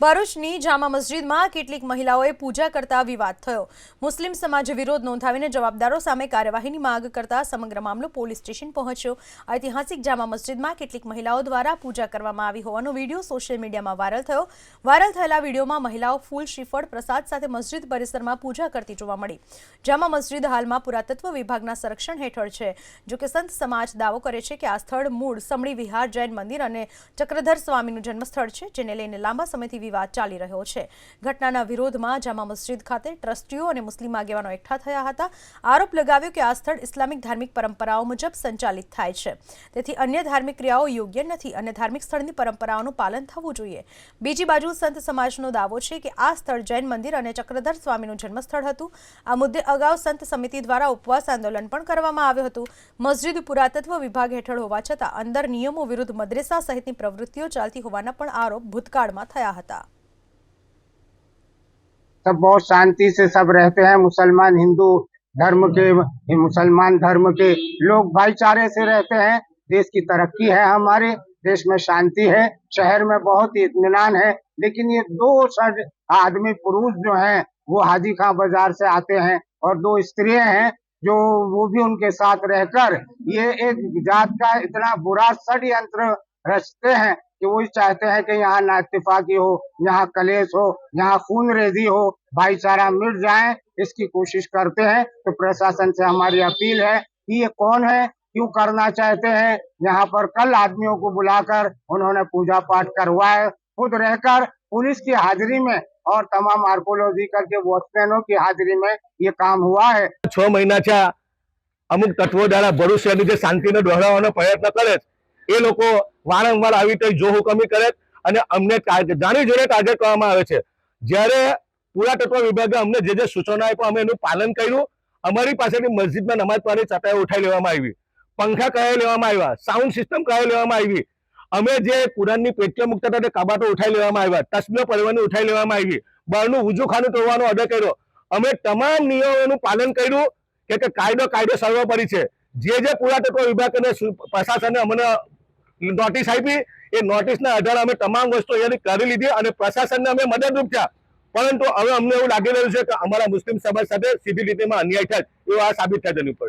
ભરૂચની જામા મસ્જિદમાં કેટલીક મહિલાઓએ પૂજા કરતા વિવાદ થયો। મુસ્લિમ સમાજે વિરોધ નોંધાવીને જવાબદારો સામે કાર્યવાહીની માંગ કરતા સમગ્ર મામલો પોલીસ સ્ટેશન પહોંચ્યો। ઐતિહાસિક જામા મસ્જિદમાં કેટલીક મહિલાઓ દ્વારા પૂજા કરવામાં આવી હોવાનો વિડીયો સોશિયલ મીડિયામાં વાયરલ થયો। વાયરલ થયેલા વિડીયોમાં મહિલાઓ ફૂલ શ્રીફળ પ્રસાદ સાથે મસ્જિદ પરિસરમાં પૂજા કરતી જોવા મળી। જામા મસ્જિદ હાલમાં પુરાતત્વ વિભાગના સંરક્ષણ હેઠળ છે। જો કે સંત સમાજ દાવો કરે છે કે આ સ્થળ મૂળ સમડી વિહાર જૈન મંદિર અને ચક્રધર સ્વામીનું જન્મસ્થળ છે, જેને લઈને લાંબા સમયથી વિવાદ ચાલી રહ્યો છે। ઘટનાના વિરોધમાં જામા મસ્જિદ ખાતે ટ્રસ્ટીઓ અને મુસ્લિમ આગેવાનો એકઠા થયા હતા। આરોપ લગાવ્યો કે આ સ્થળ ઇસ્લામિક ધાર્મિક પરંપરાઓ મુજબ સંચાલિત થાય છે, તેથી અન્ય ધાર્મિક ક્રિયાઓ યોગ્ય નથી અને ધાર્મિક સ્થળની પરંપરાઓનું પાલન થવું જોઈએ। બીજી બાજુ સંત સમાજનો દાવો છે કે આ સ્થળ જૈન મંદિર અને ચક્રધર સ્વામીનું જન્મસ્થળ હતું। આ મુદ્દે અગાઉ સંત સમિતિ દ્વારા ઉપવાસ આંદોલન પણ કરવામાં આવ્યું હતું। મસ્જિદ પુરાતત્વ વિભાગ હેઠળ હોવા છતાં અંદર નિયમો વિરુદ્ધ મદ્રેસા સહિતની પ્રવૃત્તિઓ ચાલતી હોવાના પણ આરોપ ભૂતકાળમાં થયા હતા। सब बहुत शांति से सब रहते हैं। मुसलमान हिंदू धर्म के मुसलमान धर्म के लोग भाईचारे से रहते हैं। देश की तरक्की है, हमारे देश में शांति है, शहर में बहुत ही इत्मीनान है। लेकिन ये दो आदमी पुरुष जो हैं वो हाजी खां बाजार से आते हैं और दो स्त्रियां हैं जो वो भी उनके साथ रहकर ये एक जात का इतना बुरा षड्यंत्र रचते हैं कि वो चाहते हैं कि यहाँ नाइत्तेफाकी हो, यहाँ कलेश हो, यहाँ खूनरेजी हो, भाईचारा मिट जाए, इसकी कोशिश करते हैं। तो प्रशासन से हमारी अपील है कि ये कौन है, क्यों करना चाहते हैं। यहाँ पर कल आदमियों को बुलाकर उन्होंने पूजा पाठ करवाया, खुद रहकर पुलिस की हाजिरी में और तमाम आर्कोलॉजिकल के वॉचमैनों की हाजिरी में ये काम हुआ है। 6 महीना अमुक तत्वों द्वारा भरूच शहरनी जे शांतिने डोहरावવાનો प्रयत्न करे એ લોકો વારંવાર આવી રીતે જો હુકમી કરે અને અમને જાણી જોઈને ટાર્ગેટ કરવામાં આવે છે। જ્યારે પુરાતત્વ વિભાગે અમને જે સૂચના આપ્યા અમે એનું પાલન કર્યું। અમારી પાસેથી મસ્જિદમાં નમાઝ પઢવાની ચટાઈ ઉઠાઈ લેવામાં આવી, પંખા કરાવી લેવામાં આવ્યા, સાઉન્ડ સિસ્ટમ કરાવી લેવામાં આવી। અમે જે કુરાનની પેટીઓ મૂકતા હતા તે કબાટો ઉઠાઈ લેવામાં આવ્યા, તસ્બીહો પડવાની ઉઠાઈ લેવામાં આવી, બહારનું વજૂખાનું તોડવાનો ઓર્ડર કર્યો। અમે તમામ નિયમોનું પાલન કર્યું કે કાયદો સર્વોપરી છે। જે પુરાતત્વ વિભાગ અને પ્રશાસને અમને નોટિસ આપી એ નોટિસના આધારે અમે તમામ વસ્તુ અહીંયાથી કરી લીધી અને પ્રશાસનને અમે મદદરૂપ થયા। પરંતુ હવે અમને એવું લાગી રહ્યું છે કે અમારા મુસ્લિમ સમાજ સાથે સીધી રીતેમાં અન્યાય થાય એવું આ સાબિત થાય તેની ઉપર।